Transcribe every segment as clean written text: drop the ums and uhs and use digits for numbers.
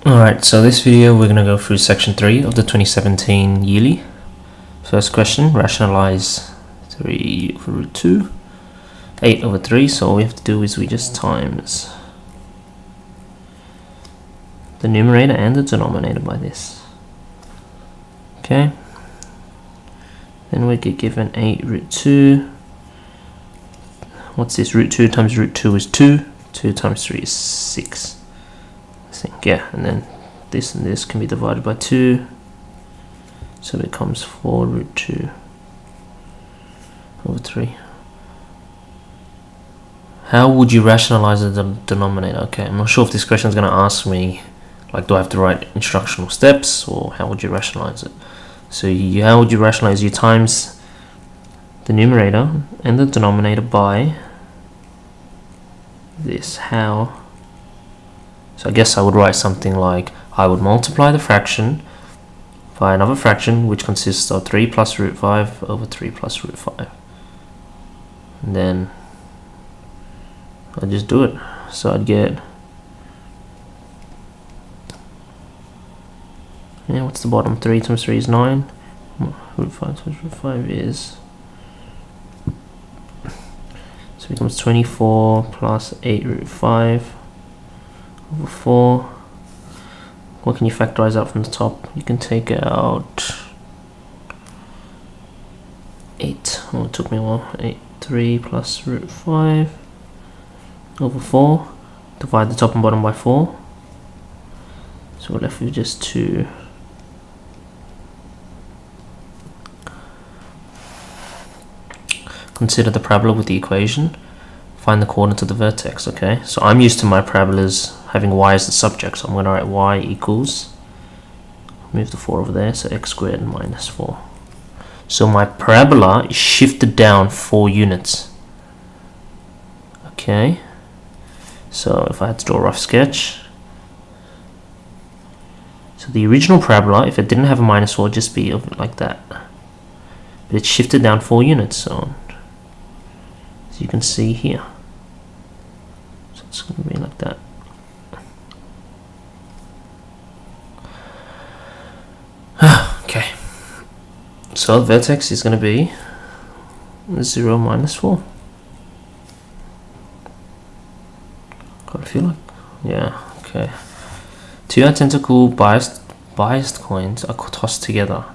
Alright, so this video we're going to go through section 3 of the 2017 yearly. First question, rationalize 3 over root 2, 8 over 3, so all we have to do is we just times the numerator and the denominator by this. Okay, then we get given 8 root 2, what's this, root 2 times root 2 is 2, 2 times 3 is 6. Yeah, and then this and this can be divided by 2, so it becomes 4 root 2 over 3. How would you rationalize the denominator? Okay, I'm not sure if this question is going to ask me, like, do I have to write instructional steps, or how would you rationalize it? So how would you rationalize? You times the numerator and the denominator by this. How? So I guess I would write something like, I would multiply the fraction by another fraction which consists of 3 plus root 5 over 3 plus root 5. And then I'd just do it. So I'd get, yeah, what's the bottom? 3 times 3 is 9. Root 5 times root 5 is, so it becomes 24 plus 8 root 5 over 4. What can you factorize out from the top? You can take out 8. Oh, it took me a while. 3 plus root 5 over 4. Divide the top and bottom by 4. So we're left with just 2. Consider the parabola with the equation. Find the coordinates of the vertex. Okay, so I'm used to my parabolas having y as the subject, so I'm going to write y equals, move the 4 over there, so x squared minus 4. So my parabola is shifted down 4 units. Okay, so if I had to draw a rough sketch, so the original parabola, if it didn't have a minus 4, would just be like that, but it's shifted down 4 units, so as you can see here, so it's going to be like that. Okay, so the vertex is going to be 0 minus 4. Got a feel like, yeah, okay. 2 identical biased coins are tossed together.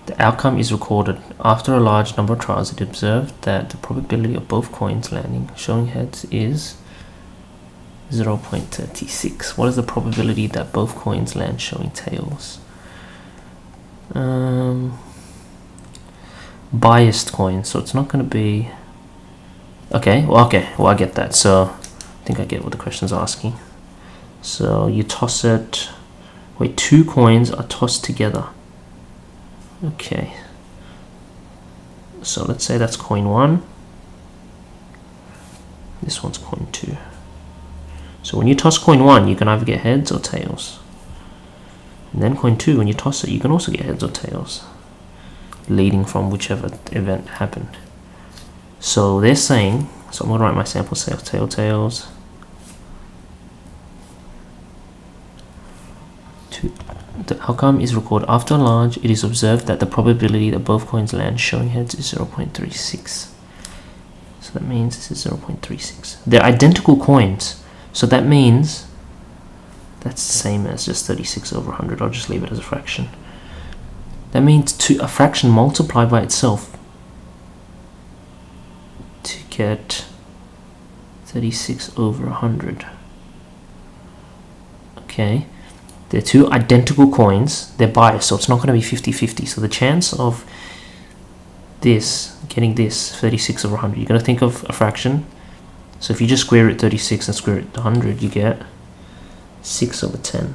The outcome is recorded. After a large number of trials, it observed that the probability of both coins landing showing heads is 0.36. What is the probability that both coins land showing tails? Biased coin, so it's not going to be, okay, well I get that. So I think I get what the question's asking. So you toss it, wait, 2 coins are tossed together. Okay, so let's say that's coin 1, this one's coin 2. So when you toss coin 1, you can either get heads or tails. And then coin 2, when you toss it, you can also get heads or tails, leading from whichever event happened. So they're saying, so I'm going to write my sample set of tails. The outcome is recorded after large. It is observed that the probability that both coins land showing heads is 0.36. So that means this is 0.36. They're identical coins, so that means that's the same as just 36 over 100. I'll just leave it as a fraction. That means a fraction multiplied by itself to get 36 over 100. Okay, they're 2 identical coins. They're biased, so it's not going to be 50-50. So the chance of this, getting this 36 over 100, you're going to think of a fraction. So if you just square root 36 and square root 100, you get 6 over 10.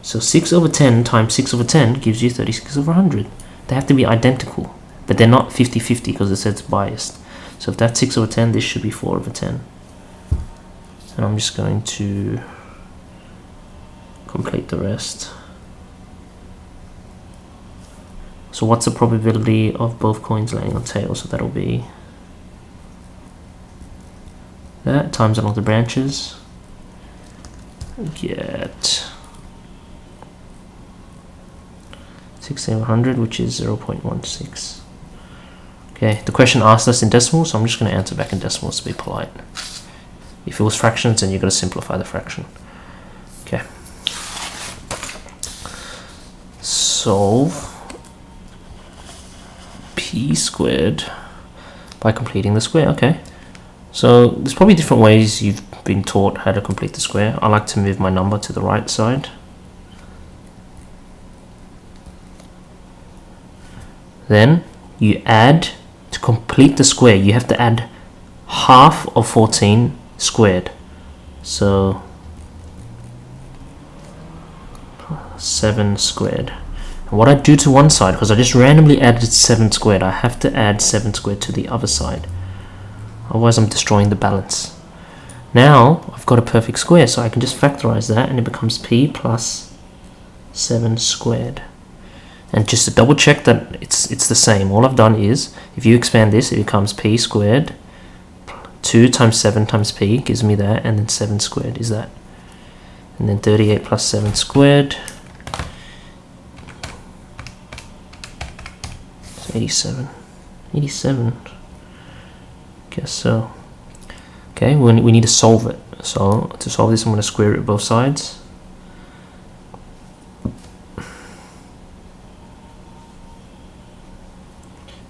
So 6 over 10 times 6 over 10 gives you 36 over 100. They have to be identical, but they're not 50-50 because it says it's biased. So if that's 6 over 10, this should be 4 over 10. And I'm just going to complete the rest. So what's the probability of both coins landing on tails? So that'll be that times along the branches. get 1600, which is 0.16. Okay, the question asked us in decimals, so I'm just going to answer back in decimals to be polite. If it was fractions, then you've got to simplify the fraction. Okay. Solve p squared by completing the square. Okay. So there's probably different ways you've been taught how to complete the square. I like to move my number to the right side. Then you add, to complete the square, you have to add half of 14 squared. So 7 squared. And what I do to one side, because I just randomly added 7 squared, I have to add 7 squared to the other side. Otherwise I'm destroying the balance. Now I've got a perfect square, so I can just factorize that and it becomes p plus 7 squared. And just to double check that it's the same, all I've done is, if you expand this, it becomes p squared, 2 times 7 times p gives me that, and then 7 squared is that. And then 38 plus 7 squared, so 87. 87, guess so. Okay, we need to solve it. So to solve this, I'm going to square root both sides.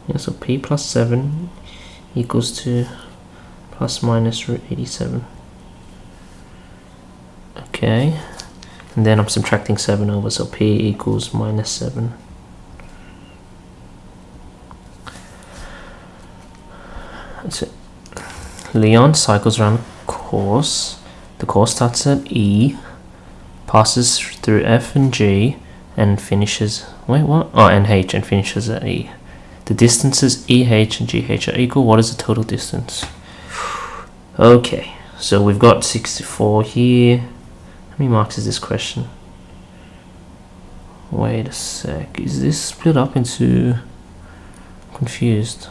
Yeah, so p plus 7 equals to plus minus root 87. Okay, and then I'm subtracting 7 over, so p equals minus 7. That's it. Leon cycles around the course. The course starts at E, passes through F and G, and finishes, wait, what? Oh, and H, and finishes at E. The distances EH and GH are equal. What is the total distance? Okay, so we've got 64 here. How many marks is this question? Wait a sec. Is this split up into... confused.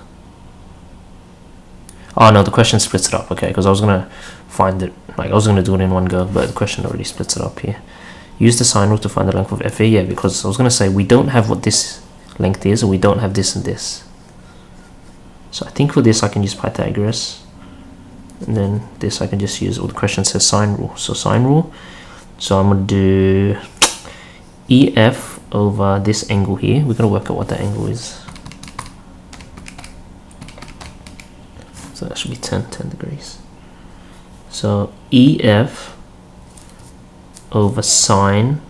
Oh no, the question splits it up. Okay, because I was going to find it, like I was going to do it in one go, but the question already splits it up here. Use the sine rule to find the length of FA. Yeah, because I was going to say we don't have what this length is, and we don't have this and this. So I think for this I can use Pythagoras, and then this I can just use, well, the question says sine rule, so sine rule. So I'm going to do EF over this angle here. We're going to work out what that angle is. So that should be 10 degrees. So EF over sine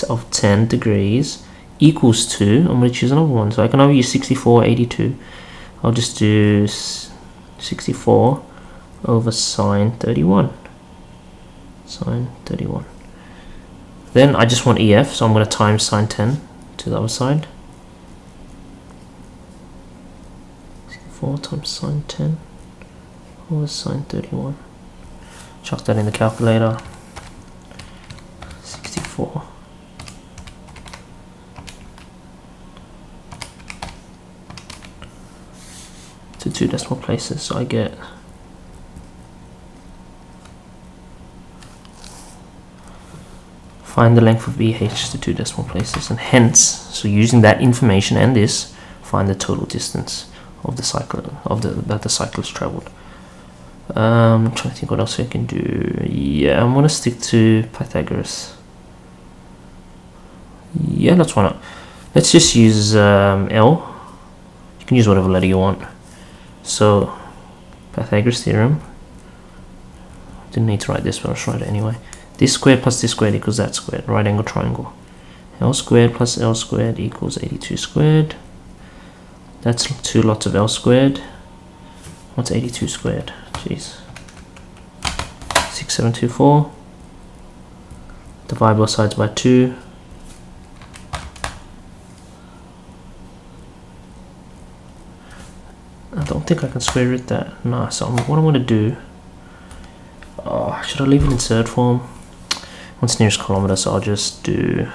of 10 degrees equals to, I'm going to choose another one, so I can either use 64 or 82. I'll just do 64 over sine 31. Sine 31. Then I just want EF, so I'm going to times sine 10 to the other side. 64 times sine 10 over sine 31. Chuck that in the calculator. 64 to 2 decimal places, so I get find the length of BH to 2 decimal places, and hence, so using that information and this, find the total distance of the cycle that the cycle has traveled. I'm trying to think what else I can do. Yeah, I'm gonna stick to Pythagoras. Yeah, that's why not. Let's just use L. You can use whatever letter you want. So Pythagoras theorem. Didn't need to write this, but I'll just write it anyway. This squared plus this squared equals that squared. Right angle triangle. L squared plus L squared equals 82 squared. That's 2 lots of L squared. What's 82 squared? Jeez. 6724. Divide both sides by 2. I don't think I can square root that. No, so what I'm going to do... Oh, should I leave it in third form? What's nearest kilometer, so I'll just do...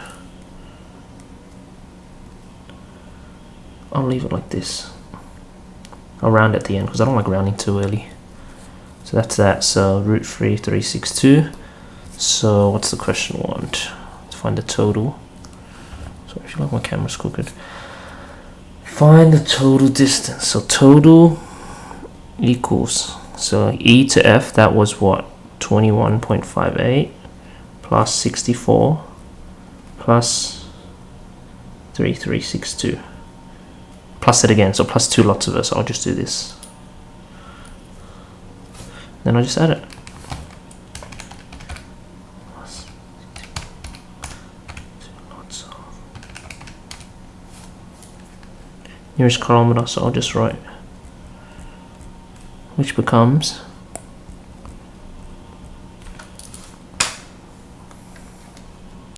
I'll leave it like this. I'll round at the end because I don't like rounding too early. So that's that. So root 3, 362. So what's the question want? Let's find the total. Sorry, I feel like my camera's crooked. Find the total distance. So total equals, so E to F, that was what? 21.58 plus 64 plus 3362 plus it again, so plus 2 lots of it. So I'll just do this, then I'll just add it. Nearest kilometer, so I'll just write, which becomes